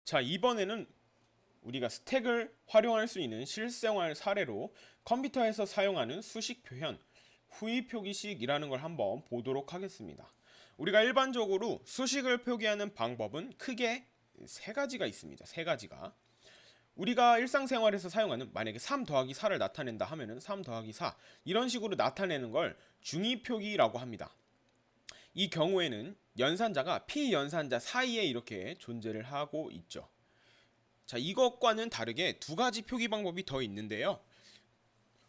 자, 이번에는 우리가 스택을 활용할 수 있는 실생활 사례로 컴퓨터에서 사용하는 수식 표현, 후위 표기식이라는 걸 한번 보도록 하겠습니다. 우리가 일반적으로 수식을 표기하는 방법은 크게 세 가지가 있습니다. 세 가지가. 우리가 일상생활에서 사용하는, 만약에 3 더하기 4를 나타낸다 하면은 3 더하기 4 이런 식으로 나타내는 걸 중위 표기라고 합니다. 이 경우에는 연산자가 피연산자 사이에 이렇게 존재를 하고 있죠. 자, 이것과는 다르게 두 가지 표기 방법이 더 있는데요.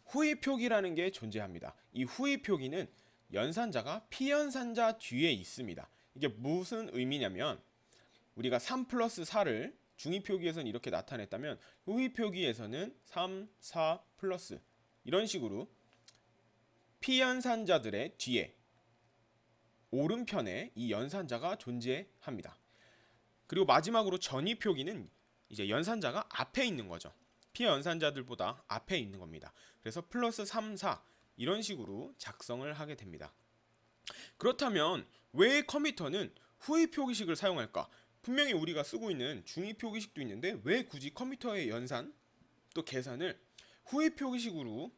후위 표기라는 게 존재합니다. 이 후위 표기는 연산자가 피연산자 뒤에 있습니다. 이게 무슨 의미냐면, 우리가 3 플러스 4를 중위 표기에서는 이렇게 나타냈다면 후위 표기에서는 3, 4 플러스 이런 식으로 피연산자들의 뒤에 오른편에 이 연산자가 존재합니다. 그리고 마지막으로 전위 표기는 이제 연산자가 앞에 있는 거죠. 피연산자들보다 앞에 있는 겁니다. 그래서 플러스 3, 4 이런 식으로 작성을 하게 됩니다. 그렇다면 왜 컴퓨터는 후위 표기식을 사용할까? 분명히 우리가 쓰고 있는 중위 표기식도 있는데 왜 굳이 컴퓨터의 연산 또 계산을 후위 표기식으로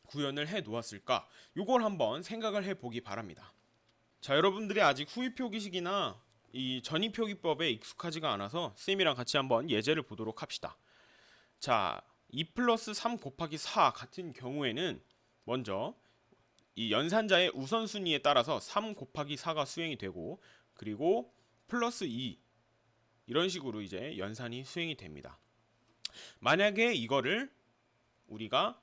구현을 해 놓았을까? 요걸 한번 생각을 해 보기 바랍니다. 자, 여러분들이 아직 후위 표기식이나 이 전위 표기법에 익숙하지가 않아서 쌤이랑 같이 한번 예제를 보도록 합시다. 자, 2 플러스 3 곱하기 4 같은 경우에는 먼저 이 연산자의 우선순위에 따라서 3 곱하기 4가 수행이 되고, 그리고 플러스 2 이런 식으로 이제 연산이 수행이 됩니다. 만약에 이거를 우리가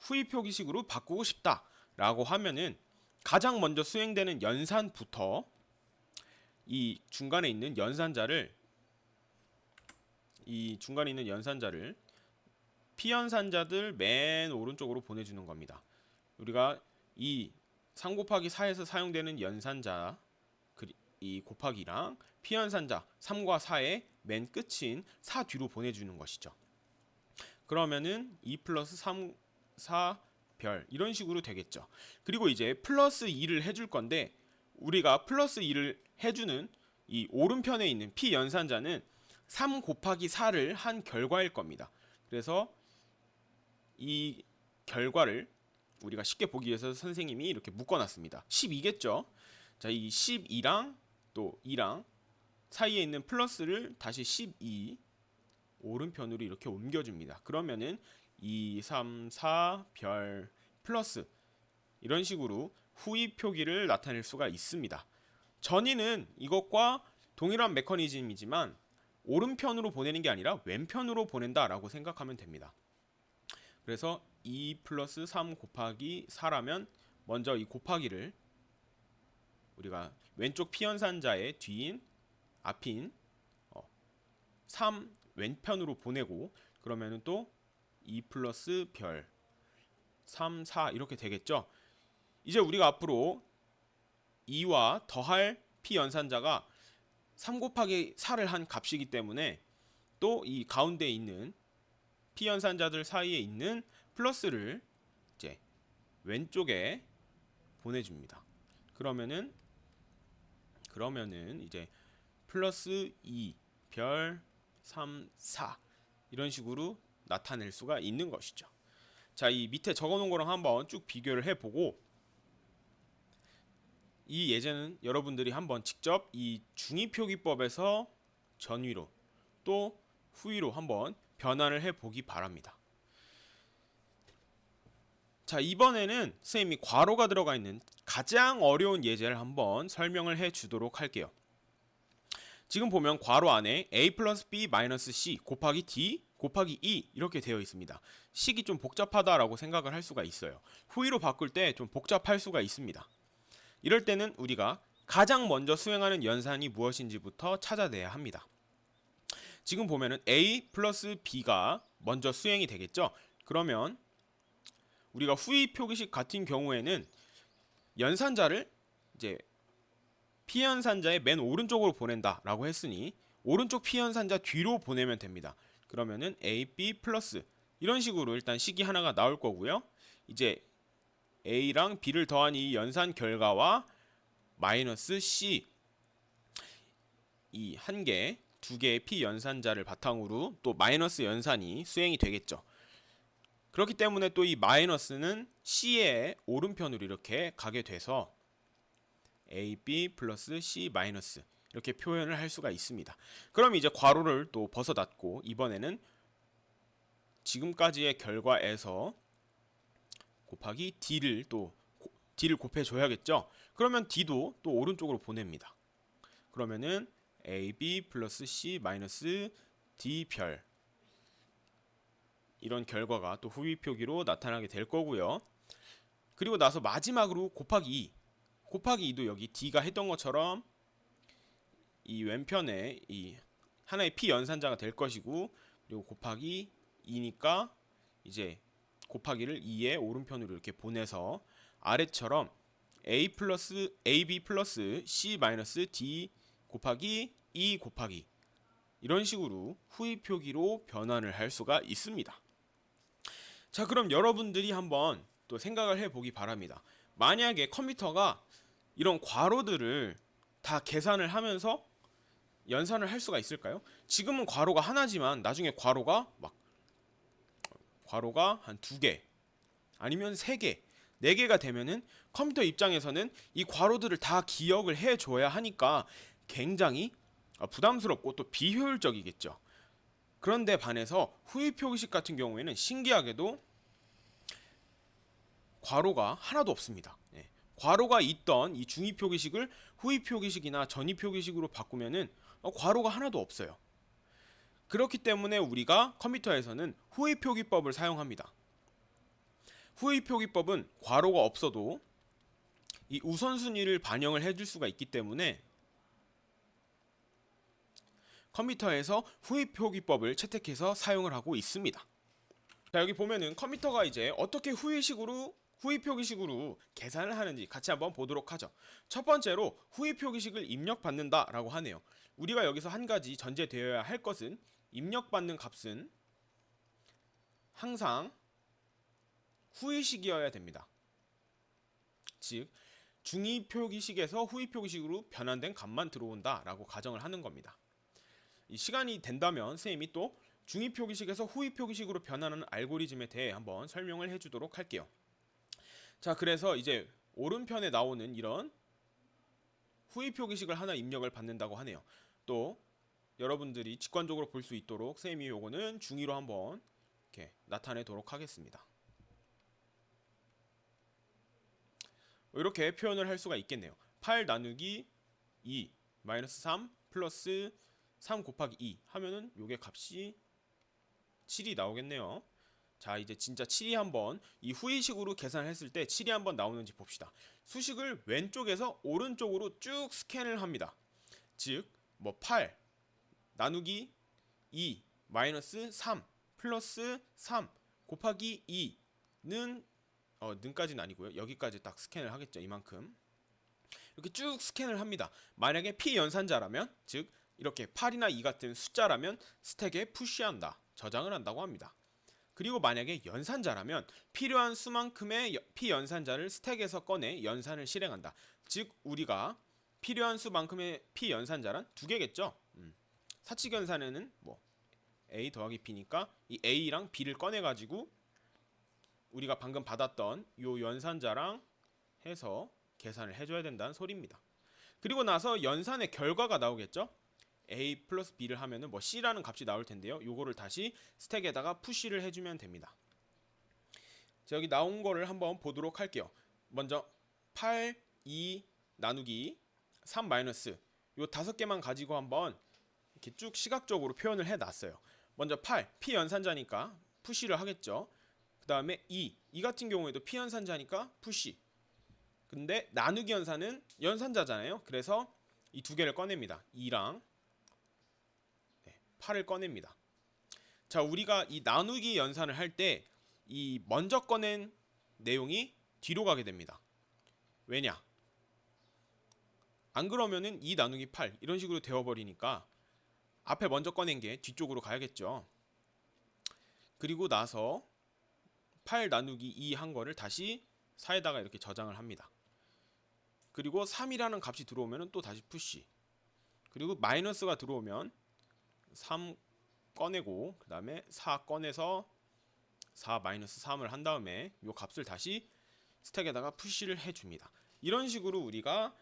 후위 표기식으로 바꾸고 싶다라고 하면은 가장 먼저 수행되는 연산부터 이 중간에 있는 연산자를 피연산자들 맨 오른쪽으로 보내주는 겁니다. 우리가 이 3 곱하기 4에서 사용되는 연산자 이 곱하기랑 피연산자 3과 4의 맨 끝인 4 뒤로 보내주는 것이죠. 그러면은 2 플러스 3, 4 별 이런 식으로 되겠죠. 그리고 이제 플러스 2를 해줄 건데, 우리가 플러스 2를 해주는 이 오른편에 있는 피연산자는 3 곱하기 4를 한 결과일 겁니다. 그래서 이 결과를 우리가 쉽게 보기 위해서 선생님이 이렇게 묶어놨습니다. 12겠죠. 자, 이 12랑 또 2랑 사이에 있는 플러스를 다시 12 오른편으로 이렇게 옮겨줍니다. 그러면은 2, 3, 4 별 플러스 이런 식으로 후위 표기를 나타낼 수가 있습니다. 전위는 이것과 동일한 메커니즘이지만 오른편으로 보내는 게 아니라 왼편으로 보낸다라고 생각하면 됩니다. 그래서 2 플러스 3 곱하기 4라면 먼저 이 곱하기를 우리가 왼쪽 피연산자의 뒤인 앞인 3 왼편으로 보내고, 그러면은 또 2 플러스 별 3, 4 이렇게 되겠죠. 이제 우리가 앞으로 2와 더할 피연산자가 3 곱하기 4를 한 값이기 때문에 또 이 가운데 있는 피연산자들 사이에 있는 플러스를 이제 왼쪽에 보내줍니다. 그러면은 이제 플러스 2 별 3, 4 이런 식으로 나타낼 수가 있는 것이죠. 자, 이 밑에 적어놓은 거랑 한번 쭉 비교를 해보고, 이 예제는 여러분들이 한번 직접 이 중위표기법에서 전위로 또 후위로 한번 변환을 해보기 바랍니다. 자, 이번에는 선생님이 괄호가 들어가 있는 가장 어려운 예제를 한번 설명을 해주도록 할게요. 지금 보면 괄호 안에 a 플러스 b 마이너스 c 곱하기 d 곱하기 2 이렇게 되어 있습니다. 식이 좀 복잡하다라고 생각을 할 수가 있어요. 후위로 바꿀 때 좀 복잡할 수가 있습니다. 이럴 때는 우리가 가장 먼저 수행하는 연산이 무엇인지부터 찾아내야 합니다. 지금 보면은 a 플러스 b가 먼저 수행이 되겠죠. 그러면 우리가 후위 표기식 같은 경우에는 연산자를 이제 피연산자의 맨 오른쪽으로 보낸다라고 했으니 오른쪽 피연산자 뒤로 보내면 됩니다. 그러면은 a, b 플러스 이런 식으로 일단 식이 하나가 나올 거고요. 이제 a랑 b를 더한 이 연산 결과와 마이너스 c 이 한 개 두 개의 p 연산자를 바탕으로 또 마이너스 연산이 수행이 되겠죠. 그렇기 때문에 또 이 마이너스는 c의 오른편으로 이렇게 가게 돼서 ab 플러스 c 마이너스 이렇게 표현을 할 수가 있습니다. 그럼 이제 괄호를 또 벗어났고 이번에는 지금까지의 결과에서 곱하기 d를 곱해줘야겠죠. 그러면 d도 또 오른쪽으로 보냅니다. 그러면은 ab 플러스 c 마이너스 d 별 이런 결과가 또 후위 표기로 나타나게 될 거고요. 그리고 나서 마지막으로 곱하기 2도 여기 d가 했던 것처럼 이 왼편에 이 하나의 p 연산자가 될 것이고, 그리고 곱하기 2니까 이제 곱하기를 2의 오른편으로 이렇게 보내서 아래처럼 ab 플러스 c 마이너스 d 곱하기 2 곱하기 이런 식으로 후위 표기로 변환을 할 수가 있습니다. 자, 그럼 여러분들이 한번 또 생각을 해보기 바랍니다. 만약에 컴퓨터가 이런 괄호들을 다 계산을 하면서 연산을 할 수가 있을까요? 지금은 괄호가 하나지만 나중에 괄호가 한 2개 아니면 3개, 4개가 되면은 컴퓨터 입장에서는 이 괄호들을 다 기억을 해줘야 하니까 굉장히 부담스럽고 또 비효율적이겠죠. 그런데 반해서 후위 표기식 같은 경우에는 신기하게도 괄호가 하나도 없습니다. 괄호가 있던 이 중위 표기식을 후위 표기식이나 전위 표기식으로 바꾸면은 괄호가 하나도 없어요. 그렇기 때문에 우리가 컴퓨터에서는 후위 표기법을 사용합니다. 후위 표기법은 괄호가 없어도 이 우선순위를 반영을 해줄 수가 있기 때문에 컴퓨터에서 후위 표기법을 채택해서 사용을 하고 있습니다. 자, 여기 보면은 컴퓨터가 이제 어떻게 후위 표기식으로 계산을 하는지 같이 한번 보도록 하죠. 첫 번째로 후위 표기식을 입력받는다 라고 하네요. 우리가 여기서 한 가지 전제되어야 할 것은 입력받는 값은 항상 후위식이어야 됩니다. 즉 중위 표기식에서 후위 표기식으로 변환된 값만 들어온다 라고 가정을 하는 겁니다. 이 시간이 된다면 선생님이 또 중위 표기식에서 후위 표기식으로 변하는 알고리즘에 대해 한번 설명을 해주도록 할게요. 자, 그래서 이제 오른편에 나오는 이런 후위 표기식을 하나 입력을 받는다고 하네요. 또 여러분들이 직관적으로 볼 수 있도록 선생님이 요거는 중위로 한번 이렇게 나타내도록 하겠습니다. 이렇게 표현을 할 수가 있겠네요. 8 나누기 2 마이너스 3 플러스 3 곱하기 2 하면은 요게 값이 7이 나오겠네요. 자, 이제 진짜 7이 한번 이 후위식으로 계산을 했을 때 7이 한번 나오는지 봅시다. 수식을 왼쪽에서 오른쪽으로 쭉 스캔을 합니다. 즉 8 나누기 2 마이너스 3 플러스 3 곱하기 2는 는까지는 아니고요. 여기까지 딱 스캔을 하겠죠. 이만큼 이렇게 쭉 스캔을 합니다. 만약에 p 연산자라면, 즉 이렇게 8이나 2 같은 숫자라면 스택에 푸시한다, 저장을 한다고 합니다. 그리고 만약에 연산자라면 필요한 수만큼의 p 연산자를 스택에서 꺼내 연산을 실행한다. 즉 우리가 필요한 수만큼의 p 연산자란 2개겠죠. 사칙 연산에는 a 더하기 b니까 이 a랑 b를 꺼내 가지고 우리가 방금 받았던 요 연산자랑 해서 계산을 해줘야 된다는 소리입니다. 그리고 나서 연산의 결과가 나오겠죠. a 플러스 b를 하면은 c라는 값이 나올 텐데요. 요거를 다시 스택에다가 푸시를 해주면 됩니다. 자, 여기 나온 거를 한번 보도록 할게요. 먼저 8, 2 나누기 3 마이너스 요 5개만 가지고 한번 이렇게 쭉 시각적으로 표현을 해놨어요. 먼저 8, p 연산자니까 푸시를 하겠죠. 그 다음에 2 같은 경우에도 p 연산자니까 푸시. 근데 나누기 연산은 연산자잖아요. 그래서 이 2개를 꺼냅니다. 2랑 8을 꺼냅니다. 자, 우리가 이 나누기 연산을 할 때 이 먼저 꺼낸 내용이 뒤로 가게 됩니다. 왜냐? 안 그러면은 2 나누기 8 이런 식으로 되어버리니까 앞에 먼저 꺼낸 게 뒤쪽으로 가야겠죠. 그리고 나서 8 나누기 2 한 거를 다시 4에다가 이렇게 저장을 합니다. 그리고 3이라는 값이 들어오면 또 다시 푸시. 그리고 마이너스가 들어오면 3 꺼내고 그 다음에 4 꺼내서 4-3을 한 다음에 이 값을 다시 스택에다가 푸시를 해줍니다. 이런 식으로 우리가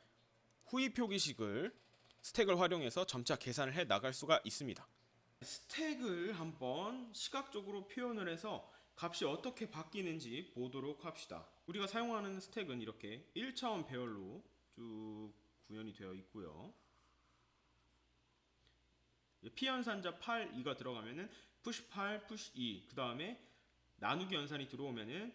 후위 표기식을 스택을 활용해서 점차 계산을 해 나갈 수가 있습니다. 스택을 한번 시각적으로 표현을 해서 값이 어떻게 바뀌는지 보도록 합시다. 우리가 사용하는 스택은 이렇게 1차원 배열로 쭉 구현이 되어 있고요. P연산자 8, 2가 들어가면은 푸시 8, 푸시 2, 그 다음에 나누기 연산이 들어오면은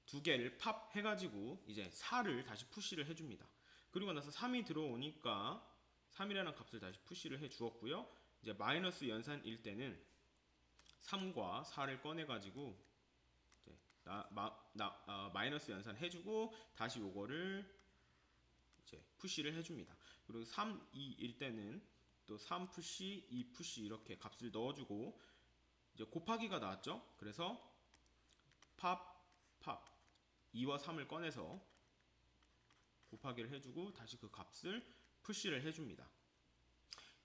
두 개를 팝 해가지고 이제 4를 다시 푸시를 해줍니다. 그리고 나서 3이 들어오니까 3이라는 값을 다시 푸시를 해 주었고요. 이제 마이너스 연산일 때는 3과 4를 꺼내가지고 이제 마이너스 연산 해주고 다시 요거를 이제 푸시를 해줍니다. 그리고 3, 2일 때는 또 3 푸시, 2 푸시 이렇게 값을 넣어주고 이제 곱하기가 나왔죠. 그래서 팝 2와 3을 꺼내서 곱하기를 해주고 다시 그 값을 푸시를 해줍니다.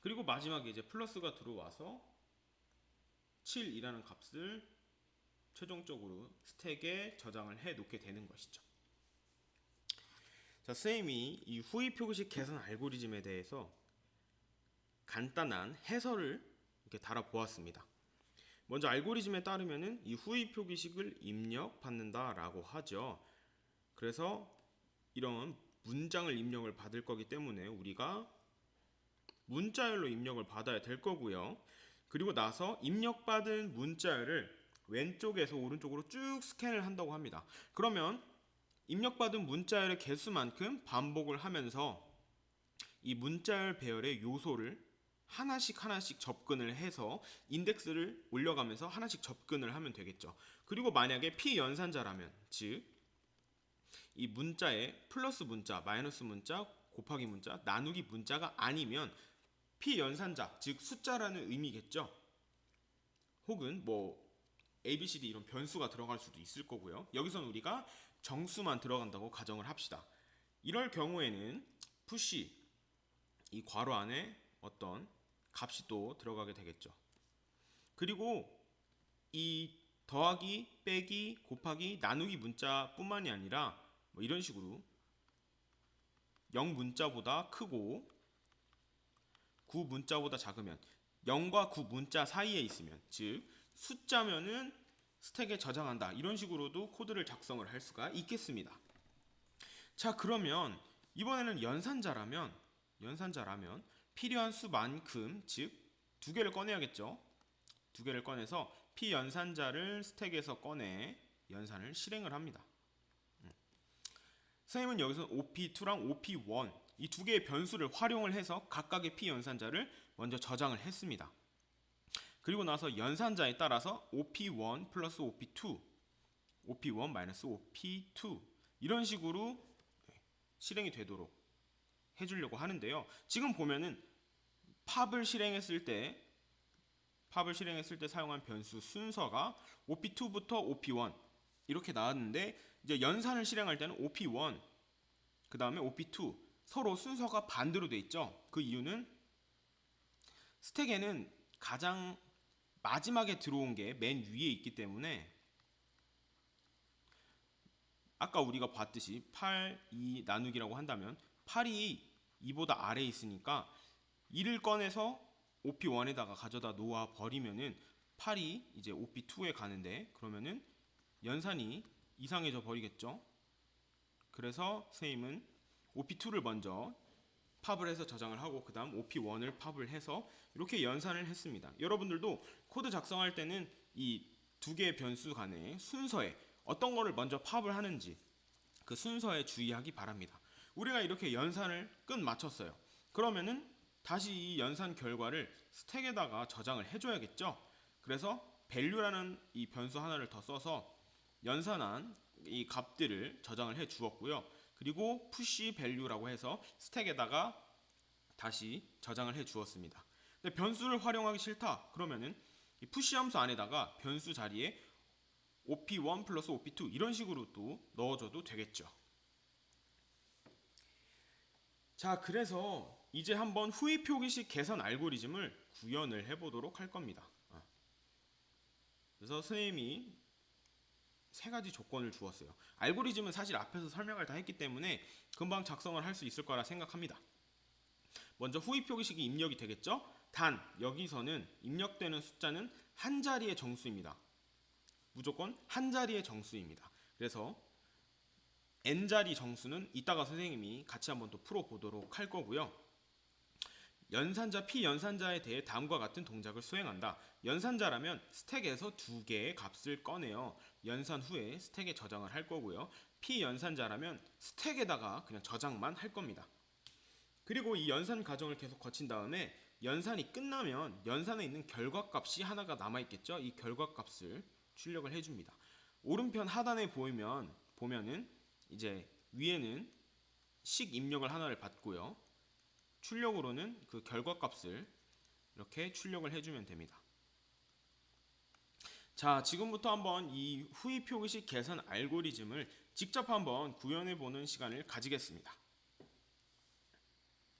그리고 마지막에 이제 플러스가 들어와서 7이라는 값을 최종적으로 스택에 저장을 해 놓게 되는 것이죠. 자, 쌤이 이 후위 표기식 계산 알고리즘에 대해서 간단한 해설을 이렇게 달아 보았습니다. 먼저 알고리즘에 따르면은 이 후위 표기식을 입력받는다라고 하죠. 그래서 이런 문장을 입력을 받을 거기 때문에 우리가 문자열로 입력을 받아야 될 거고요. 그리고 나서 입력받은 문자열을 왼쪽에서 오른쪽으로 쭉 스캔을 한다고 합니다. 그러면 입력받은 문자열의 개수만큼 반복을 하면서 이 문자열 배열의 요소를 하나씩 접근을 해서 인덱스를 올려가면서 하나씩 접근을 하면 되겠죠. 그리고 만약에 P연산자라면, 즉 이 문자에 플러스 문자, 마이너스 문자, 곱하기 문자, 나누기 문자가 아니면 P연산자, 즉 숫자라는 의미겠죠. 혹은 뭐 ABCD 이런 변수가 들어갈 수도 있을 거고요. 여기서는 우리가 정수만 들어간다고 가정을 합시다. 이럴 경우에는 푸시 이 괄호 안에 어떤 값이 또 들어가게 되겠죠. 그리고 이 더하기, 빼기, 곱하기, 나누기 문자뿐만이 아니라 뭐 이런 식으로 0 문자보다 크고 9 문자보다 작으면 0과 9 문자 사이에 있으면, 즉 숫자면은 스택에 저장한다, 이런 식으로도 코드를 작성을 할 수가 있겠습니다. 자, 그러면 이번에는 연산자라면 필요한 수만큼, 즉 두 개를 꺼내야겠죠. 두 개를 꺼내서 P연산자를 스택에서 꺼내 연산을 실행을 합니다. 선생님은 여기서 OP2랑 OP1 이 두 개의 변수를 활용을 해서 각각의 P연산자를 먼저 저장을 했습니다. 그리고 나서 연산자에 따라서 OP1 플러스 OP2, OP1 마이너스 OP2 이런 식으로 실행이 되도록 해주려고 하는데요. 지금 보면은 팝을 실행했을 때 사용한 변수 순서가 OP2부터 OP1 이렇게 나왔는데, 이제 연산을 실행할 때는 OP1 그 다음에 OP2 서로 순서가 반대로 돼 있죠. 그 이유는 스택에는 가장 마지막에 들어온 게 맨 위에 있기 때문에, 아까 우리가 봤듯이 8, 2 나누기라고 한다면 8이 2보다 아래에 있으니까 2를 꺼내서 OP1에다가 가져다 놓아 버리면은 8이 이제 OP2에 가는데, 그러면은 연산이 이상해져 버리겠죠. 그래서 선생님은 OP2를 먼저 팝을 해서 저장을 하고 그 다음 OP1을 팝을 해서 이렇게 연산을 했습니다. 여러분들도 코드 작성할 때는 이 두 개의 변수 간의 순서에 어떤 거를 먼저 팝을 하는지 그 순서에 주의하기 바랍니다. 우리가 이렇게 연산을 끝 마쳤어요. 그러면은 다시 이 연산 결과를 스택에다가 저장을 해줘야겠죠. 그래서 value라는 이 변수 하나를 더 써서 연산한 이 값들을 저장을 해 주었고요. 그리고 push value라고 해서 스택에다가 다시 저장을 해 주었습니다. 근데 변수를 활용하기 싫다 그러면은 이 push 함수 안에다가 변수 자리에 op1 플러스 op2 이런 식으로 또 넣어줘도 되겠죠. 자, 그래서 이제 한번 후위 표기식 계산 알고리즘을 구현을 해보도록 할 겁니다. 그래서 선생님이 세 가지 조건을 주었어요. 알고리즘은 사실 앞에서 설명을 다 했기 때문에 금방 작성을 할 수 있을 거라 생각합니다. 먼저 후위 표기식이 입력이 되겠죠? 단 여기서는 입력되는 숫자는 한 자리의 정수입니다. 무조건 한 자리의 정수입니다. 그래서 n자리 정수는 이따가 선생님이 같이 한번 또 풀어보도록 할 거고요. 연산자 P연산자에 대해 다음과 같은 동작을 수행한다. 연산자라면 스택에서 두 개의 값을 꺼내어 연산 후에 스택에 저장을 할 거고요. P연산자라면 스택에다가 그냥 저장만 할 겁니다. 그리고 이 연산 과정을 계속 거친 다음에 연산이 끝나면 연산에 있는 결과값이 하나가 남아있겠죠. 이 결과값을 출력을 해줍니다. 오른편 하단에 보면은 이제 위에는 식 입력을 하나를 받고요. 출력으로는 그 결과값을 이렇게 출력을 해주면 됩니다. 자, 지금부터 한번 이 후위 표기식 계산 알고리즘을 직접 한번 구현해 보는 시간을 가지겠습니다.